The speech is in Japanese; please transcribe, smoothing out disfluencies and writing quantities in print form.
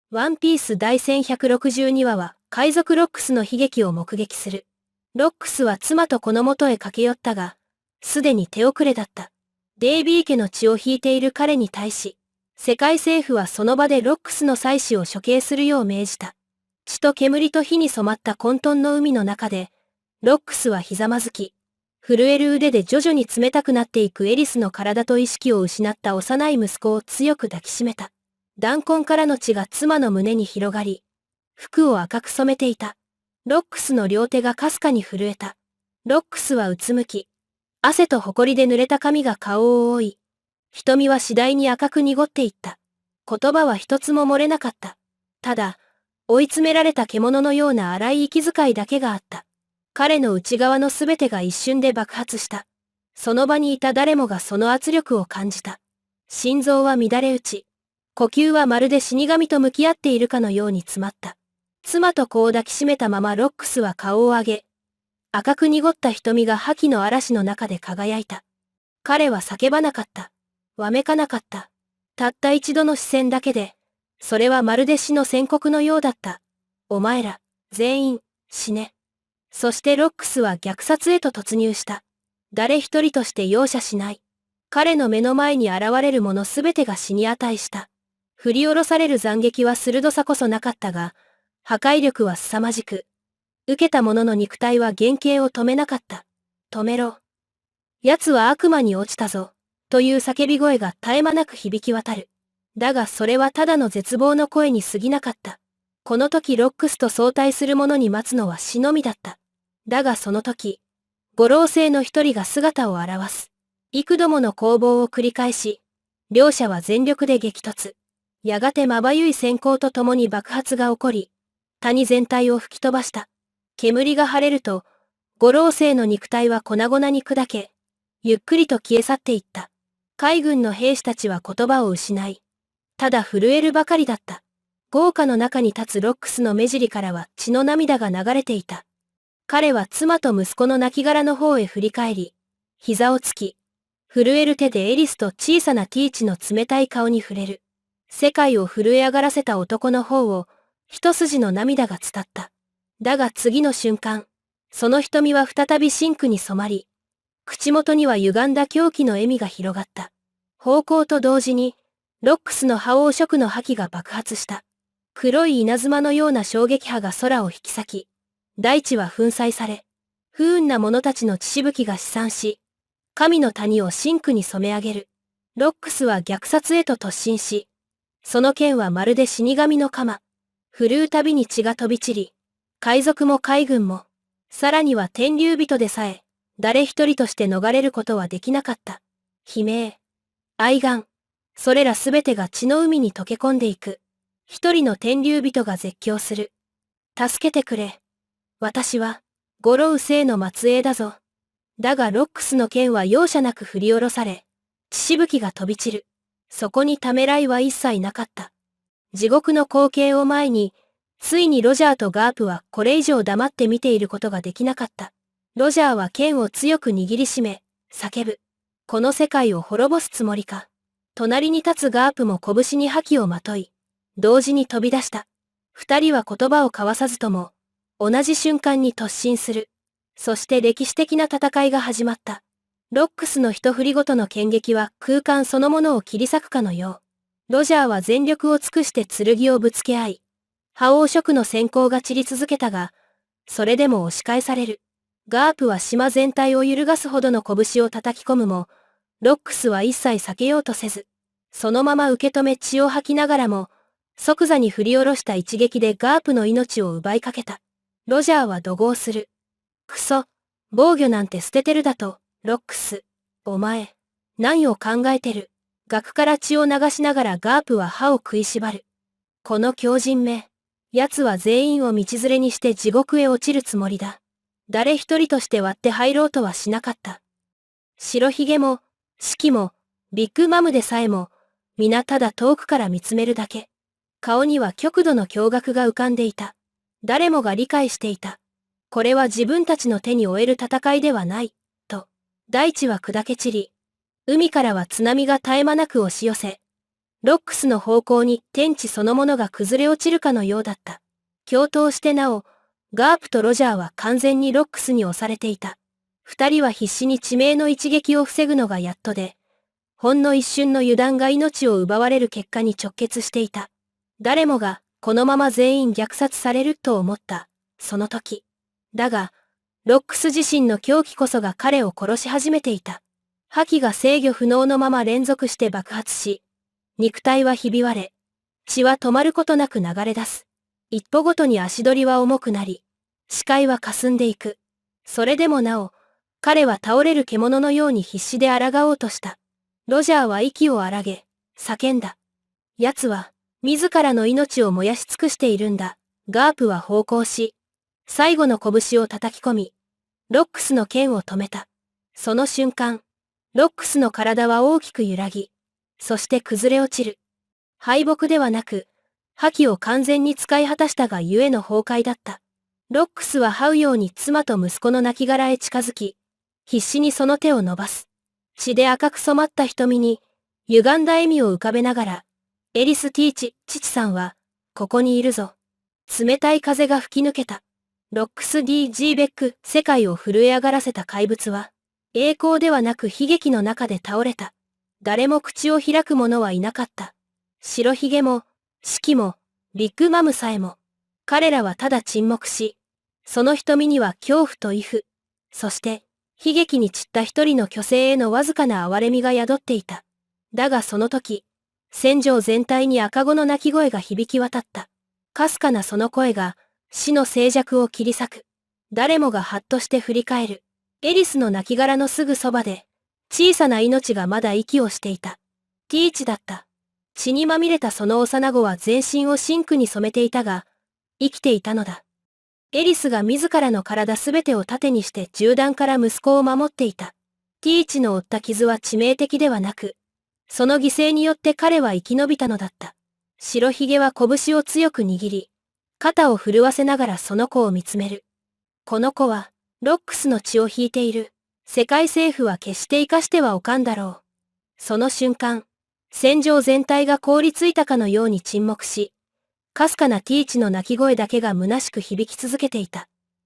ワンピース第1162話は、海賊ロックスの悲劇を目撃する。ロックスは妻と子の元へ駆け寄ったが、すでに手遅れだった。デイビー家の血を引いている彼に対し、世界政府はその場でロックスの妻子を処刑するよう命じた。血と煙と火に染まった混沌の海の中で、ロックスはひざまずき、震える腕で徐々に冷たくなっていくエリスの体と意識を失った幼い息子を強く抱きしめた。弾痕からの血が妻の胸に広がり、服を赤く染めていた。ロックスの両手がかすかに震えた。ロックスはうつむき、汗と埃で濡れた髪が顔を覆い、瞳は次第に赤く濁っていった。言葉は一つも漏れなかった。ただ、追い詰められた獣のような荒い息遣いだけがあった。彼の内側のすべてが一瞬で爆発した。その場にいた誰もがその圧力を感じた。心臓は乱れ打ち、呼吸はまるで死神と向き合っているかのように詰まった。妻と子を抱きしめたままロックスは顔を上げ、赤く濁った瞳が覇気の嵐の中で輝いた。彼は叫ばなかった。わめかなかった。たった一度の視線だけで、それはまるで死の宣告のようだった。お前ら、全員、死ね。そしてロックスは虐殺へと突入した。誰一人として容赦しない。彼の目の前に現れるものすべてが死に値した。振り下ろされる斬撃は鋭さこそなかったが、破壊力は凄まじく、受けた者の肉体は原型を止めなかった。止めろ。奴は悪魔に落ちたぞ、という叫び声が絶え間なく響き渡る。だがそれはただの絶望の声に過ぎなかった。この時ロックスと相対する者に待つのは死のみだった。だがその時、五老星の一人が姿を現す。幾度もの攻防を繰り返し、両者は全力で激突。やがてまばゆい閃光とともに爆発が起こり、谷全体を吹き飛ばした。煙が晴れると、五老星の肉体は粉々に砕け、ゆっくりと消え去っていった。海軍の兵士たちは言葉を失い、ただ震えるばかりだった。豪華の中に立つロックスの目尻からは血の涙が流れていた。彼は妻と息子の亡骸の方へ振り返り、膝をつき、震える手でエリスと小さなティーチの冷たい顔に触れる。世界を震え上がらせた男の方を、一筋の涙が伝った。だが次の瞬間、その瞳は再び深紅に染まり、口元には歪んだ狂気の笑みが広がった。咆哮と同時に、ロックスの覇王色の覇気が爆発した。黒い稲妻のような衝撃波が空を引き裂き、大地は粉砕され、不運な者たちの血しぶきが飛散し、神の谷を深紅に染め上げる。ロックスは虐殺へと突進し、その剣はまるで死神の鎌。振るうたびに血が飛び散り、海賊も海軍も、さらには天竜人でさえ、誰一人として逃れることはできなかった。悲鳴、哀願、それらすべてが血の海に溶け込んでいく。一人の天竜人が絶叫する。助けてくれ。私は、ゴロウ星の末裔だぞ。だがロックスの剣は容赦なく振り下ろされ、血しぶきが飛び散る。そこにためらいは一切なかった。地獄の光景を前に、ついにロジャーとガープはこれ以上黙って見ていることができなかった。ロジャーは剣を強く握りしめ、叫ぶ。この世界を滅ぼすつもりか。隣に立つガープも拳に覇気をまとい、同時に飛び出した。二人は言葉を交わさずとも、同じ瞬間に突進する。そして歴史的な戦いが始まった。ロックスの一振りごとの剣撃は空間そのものを切り裂くかのよう。ロジャーは全力を尽くして剣をぶつけ合い、覇王色の閃光が散り続けたが、それでも押し返される。ガープは島全体を揺るがすほどの拳を叩き込むも、ロックスは一切避けようとせず、そのまま受け止め血を吐きながらも、即座に振り下ろした一撃でガープの命を奪いかけた。ロジャーは怒号する。クソ、防御なんて捨ててるだと、ロックス。お前、何を考えてる。額から血を流しながらガープは歯を食いしばる。この強靭め。奴は全員を道連れにして地獄へ落ちるつもりだ。誰一人として割って入ろうとはしなかった。白ひげも、シキも、ビッグマムでさえも、皆ただ遠くから見つめるだけ。顔には極度の驚愕が浮かんでいた。誰もが理解していた。これは自分たちの手に負える戦いではない、と。大地は砕け散り、海からは津波が絶え間なく押し寄せ、ロックスの方向に天地そのものが崩れ落ちるかのようだった。共闘してなお、ガープとロジャーは完全にロックスに押されていた。二人は必死に致命の一撃を防ぐのがやっとで、ほんの一瞬の油断が命を奪われる結果に直結していた。誰もが、このまま全員虐殺されると思った、その時。だが、ロックス自身の狂気こそが彼を殺し始めていた。覇気が制御不能のまま連続して爆発し、肉体はひび割れ、血は止まることなく流れ出す。一歩ごとに足取りは重くなり、視界は霞んでいく。それでもなお、彼は倒れる獣のように必死で抗おうとした。ロジャーは息を荒げ、叫んだ。奴は、自らの命を燃やし尽くしているんだ。ガープは咆哮し、最後の拳を叩き込み、ロックスの剣を止めた。その瞬間、ロックスの体は大きく揺らぎ、そして崩れ落ちる。敗北ではなく、覇気を完全に使い果たしたがゆえの崩壊だった。ロックスは這うように妻と息子の亡骸へ近づき、必死にその手を伸ばす。血で赤く染まった瞳に、歪んだ笑みを浮かべながら、エリス・ティーチ、父さんは、ここにいるぞ。冷たい風が吹き抜けた。ロックス・D.G. ベック、世界を震え上がらせた怪物は、栄光ではなく悲劇の中で倒れた。誰も口を開く者はいなかった。白ひげも、シキも、ビッグマムさえも。彼らはただ沈黙し、その瞳には恐怖と畏怖、そして、悲劇に散った一人の虚勢へのわずかな哀れみが宿っていた。だがその時、戦場全体に赤子の泣き声が響き渡った。かすかなその声が、死の静寂を切り裂く。誰もがハッとして振り返る。エリスの亡骸のすぐそばで、小さな命がまだ息をしていた。ティーチだった。血にまみれたその幼子は全身を真紅に染めていたが、生きていたのだ。エリスが自らの体すべてを盾にして銃弾から息子を守っていた。ティーチの負った傷は致命的ではなく、その犠牲によって彼は生き延びたのだった。白ひげは拳を強く握り、肩を震わせながらその子を見つめる。この子は、ロックスの血を引いている。世界政府は決して生かしてはおかんだろう。その瞬間、戦場全体が凍りついたかのように沈黙し、かすかなティーチの泣き声だけが虚しく響き続けていた。